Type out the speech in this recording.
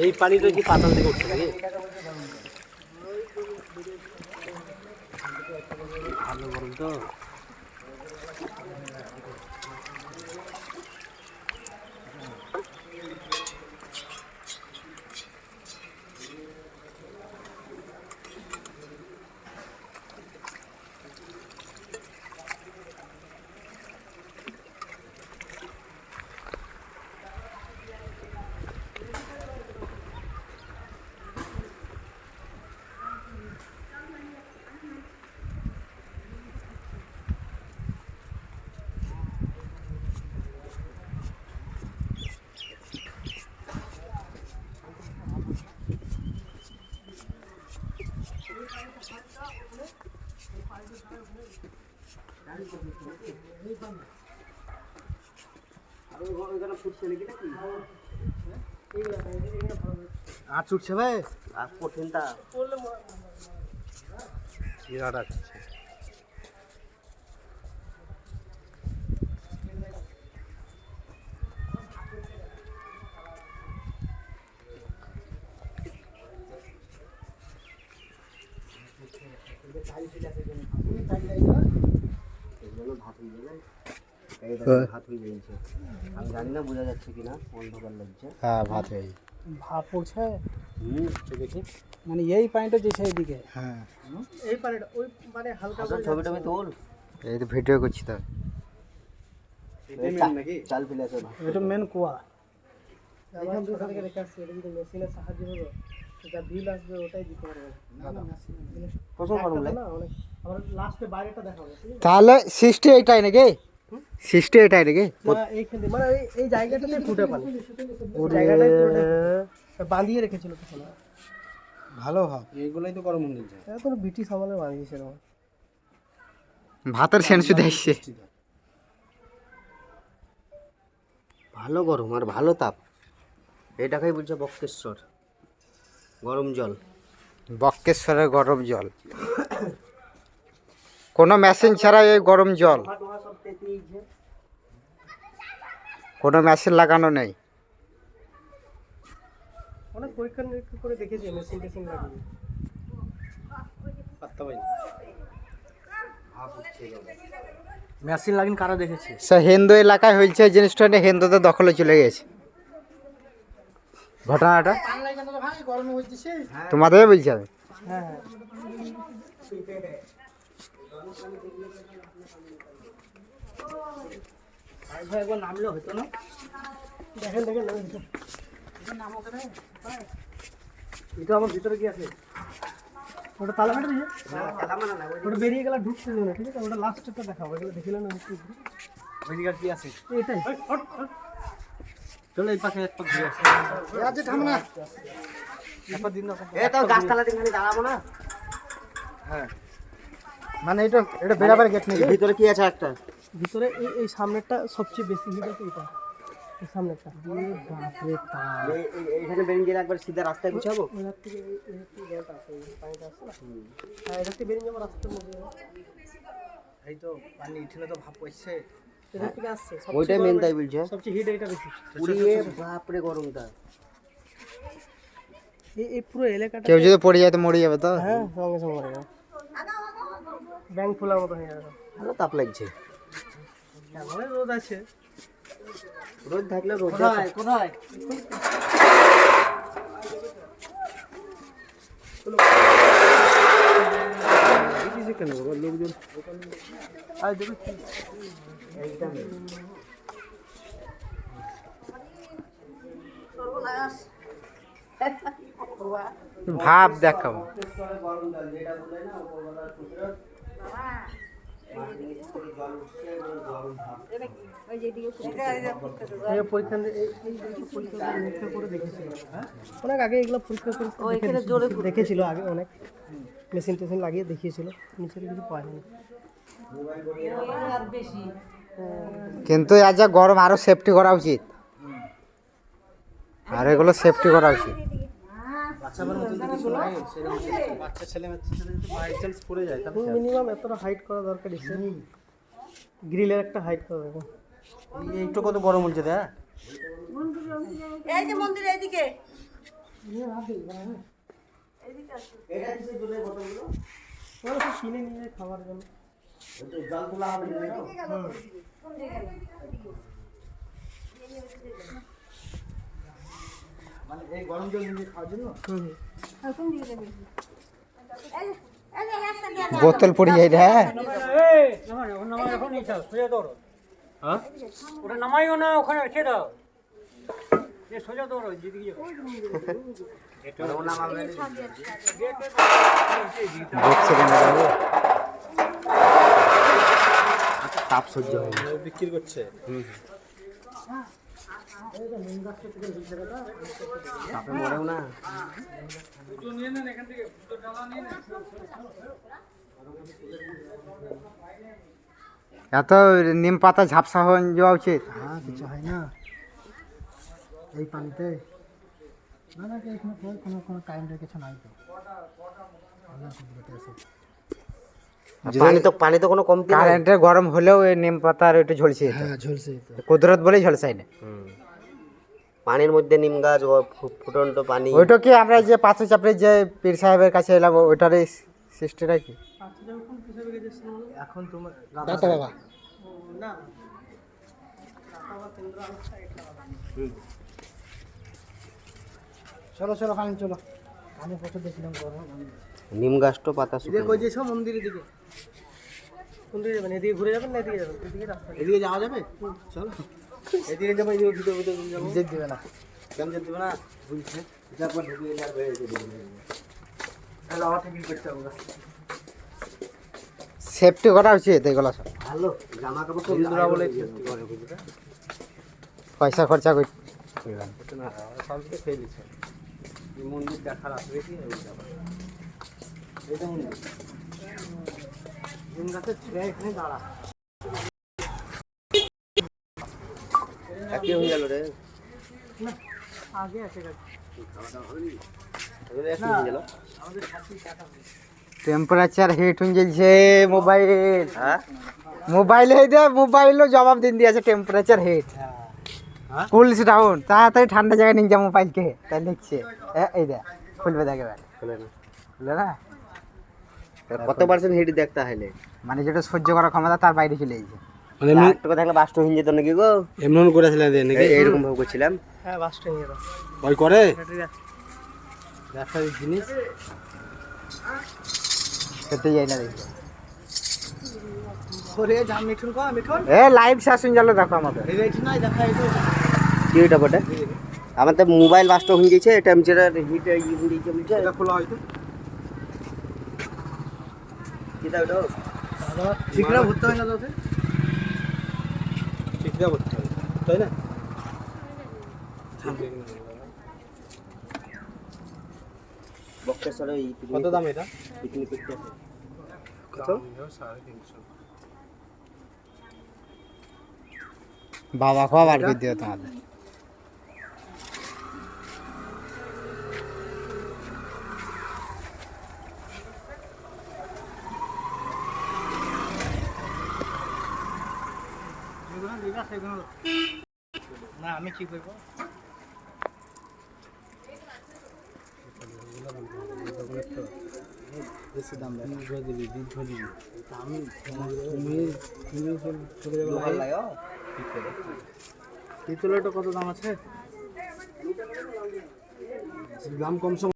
এই পানিটা কি পাতাল থেকে উঠছে নাকি? ভালো গরম তো। আট উঠছে ভাই, আর কঠিনটা বিরাট আছে। ভাত হয়ে যাবে, ভাত হয়ে যাচ্ছে। আমি জানি না বোঝা যাচ্ছে কিনা, অন্ধকার লাগছে। হ্যাঁ ভাত হয়ে ভাব পড়ছে। দেখি মানে এই পানিটা যেছে এদিকে, হ্যাঁ এই পানিটা ওই মানে হালকা করে ছবি টবি তোল। এই তো ভিডিও করছি তো। চাল ফেলে আছে এটা মেন কুয়া। এখান থেকে রেখে আসছি, এটা যদি মেশিনের সাহায্য হলো যেটা বিল আসবে ওটাই দিতে পারবে। প্রচুর গরম লাগে। না অনেক, আবার লাস্টে বাইরেটা দেখাবো, ঠিক আছে? তাহলে সৃষ্টি এইটাই নাকি? সৃষ্টি এইটাই নাকি? না এইখান থেকে মানে এই জায়গাটাতে ফুটে পানি, ওই জায়গাটাই পুরোটাই বাঁধিয়ে রেখেছিল কিছু না। ভালো হয়, এইগুলাই তো গরম হয়ে যায়। এখন ব্রিটিশ আমলে বাঁধিয়েছিল। ভাতের সেন শুধু আসছে। ভালো গরম আর ভালো তাপ। এটাকেই বলছে বক্রেশ্বর গরম জল। বক্রেশ্বরের গরম জল, কোনো মেশিন ছাড়া এই গরম জল, কোনো মেশিন লাগানো নেই। অনেক পরীক্ষা নিরীক্ষা করে দেখেছি মেশিন টেশিন লাগিয়ে। মেশিন লাগিন কারা দেখেছে? সে হিন্দু এলাকায় হয়েছে এই জিনিসটা, নিয়ে হিন্দুদের দখলে চলে গেছে ঘটনাটা। তোমাদের বলছি আমি। হ্যাঁ ভাই একবার নামলে হতো না। দেখেন দেখেন এটা আমার ভিতরে কি আছে? ওটা তালা মেটে দিয়ে ওটা বেরিয়ে গেলে ঢুকতে দেবে না, ঠিক আছে? ওটা লাস্টটা দেখাবো, এগুলো দেখিলে না ভিনিগার কি আছে? এটাই। চলো এই পাশে এক পাক ঘুরে আসি। আজ থাম না, একবার দিন এ তো গাছতলা দিন খালি দাঁড়াবো না। হ্যাঁ মানে এটা এটা বেরাবার গেট নাকি? ভিতরে কি আছে একটা? ভিতরে এই সামনেরটা সবচেয়ে বেশি হিট আছে, এটা এই সামনেরটা। বাপরে বাপ, এইখানে বেরিয়ে গেলে একবার সিধা রাস্তায় গুছাবো। এটার থেকে এটার থেকে জলটা আসে, এই পানিটা আসে না। হ্যাঁ এটার থেকে বেরিয়ে যাবো রাস্তার মধ্যে। এই তো পানি উঠলে তো ভাব পড়ছে। এটার থেকে আসছে ওইটাই মেন তাই বলছে। সবচেয়ে হিট এটা বেশি। পুরিয়ে বাপরে গরমটা। এই পুরো এলাকাটা কেউ যদি পড়ে যায় তো মরে যাবে তো। হ্যাঁ সঙ্গে সঙ্গে মরে যাবে, ব্যাংক খোলার মতো হয়ে যাবে। ভালো তাপ লাগছে। কেমন রোদ আছে, রোদ থাকলে রোদ কোথায় কেন লোকজন আর দেখো ভাব দেখো, পরীক্ষা নিরীক্ষা করে দেখেছিল অনেক আগে, এগুলো পরীক্ষা করে দেখেছিল আগে, অনেক মেশিন টেশিন লাগিয়ে দেখিয়েছিল, নিচে কিছু পাওয়া যায়নি। কিন্তু আজ যা গরম আরো সেফটি করা উচিত, আর এগুলো সেফটি করা উচিত। বাচ্চাদের মতো যদি কিছু লাগে সেরকম বাচ্চা ছেলে মেয়ে যদি বাই চান্স পড়ে যায় তাহলে মিনিমাম এতটা হাইট করা দরকার ইসে গ্রিলের একটা হাইট করা দরকার এইটা কত বড় মূল যেটা এই যে মন্দির এইদিকে এটা কিসে জলের বোতলগুলো? ওরা সব কিনে নিয়ে যায় খাবার জন্য ওই তো জল তোলা হবে না তো? মানে এই গরম জল নিয়ে খাওয়ার জন্য বোতল পড়ে যায় রে ওটা নামাইও না, ওখানে রেখে দাও। এ সোজা দৌড়ো, যেদিকে যাও। ও নামাবে না। দেখছে কেন বাবু? তাপ সহ্য হয় না। বিক্রি করছে তাপে মরেও না। এত নিম পাতা ঝাপসা হয়ে যাওয়া উচিত। হ্যাঁ কিছু হয় না এই পানিতে না না এখানে কোনো কোনো কারেন্টের কিছু নাই তো পানি তো কোনো কমতি নাই। কারেন্টের গরম হলেও এই নিম পাতার ওইটা ঝলছে হ্যাঁ ঝলসে তো কুদরত বলেই ঝলসাই না। পানির মধ্যে নিম গাছ ও ফুটন্ত পানি। ওইটা কি আমরা যে পাথর চাপড়ে যে পীর সাহেবের কাছে এলাম ওইটারই সৃষ্টিটা কি? এখন তোমার দাদা বাবা না চলো চলো পানি চলো আমি প্রচুর দেখলাম গরম নিম গাছটা পাতা শুকিয়ে কই যে সব মন্দিরের দিকে কোন দিকে যাবেন এদিকে ঘুরে যাবেন না এদিকে যাবেন এদিকে রাস্তা এদিকে যাওয়া যাবে চলো এদিকে যাবো এদিকে ভিতর ভিতর যাবো যেতে দিবে না কেমন যেতে দেবে না বুঝছে তারপর ঢুকিয়ে যাবে তাহলে আমার থেকে করতে হবে সেফটি করা উচিত এগুলো সব। ভালো জামা কাপড় তো হিন্দুরা বলে করে বুঝলে পয়সা খরচা করি না সব কিছু খেয়ে দিচ্ছে এই মন্দির দেখার আসবে কি এটা মন্দির নিম গাছের ছেড়ে এখানে দাঁড়া একই হয়ে গেল রে। আগে আছে গাড়ি একই হয়ে গেল। টেম্পারেচার হিট হয়ে যাচ্ছে মোবাইল। হ্যাঁ মোবাইলে মোবাইলও জবাব দিন দিয়েছে টেম্পারেচার হিট কুলস ডাউন তাড়াতাড়ি ঠান্ডা জায়গায় নিয়ে যা মোবাইলকে তাই লিখছে এই দেখ খুলবে দেখে খুলে না। খুলবে না কত পার্সেন্ট হিট দেখতে হলে মানে যেটা সহ্য করার ক্ষমতা তার বাইরে চলে যাচ্ছে। মানে একটু থাকলে বাস্ট হয়ে যেত নাকি গো। এমন করেছিলেন নাকি এইরকম ভাবে করছিলাম। হ্যাঁ বাসটা নিয়ে যাও ওই করে ব্যাটারি আছে ব্যবসার জিনিস খেতে যাই না দেখি করে জাম মিঠুন কো মিঠুন লাইভ শাসন গেল দেখো আমাদের এই দেখছ না দেখা এই তো কি এটা বটে? আমার তো মোবাইল বাস্ট হয়ে গেছে টেম্পারেচার হিট হয়ে গেছে বলছে। এটা খোলা হয়তো কি দাও এটা? ঠিকরা ভরতে হয় না তোকে ঠিকরা ভরতে হয় তাই না বক্সের এই কত দাম এটা পিকনিক করতে আছে। কত বাবা খাওয়া বার করে দিও তোমাদের। না আমি কি করবো বেশি দাম আমি তুমি চলে যাবে ভালো লাগে পিতলেরটা কত দাম আছে দাম কম সম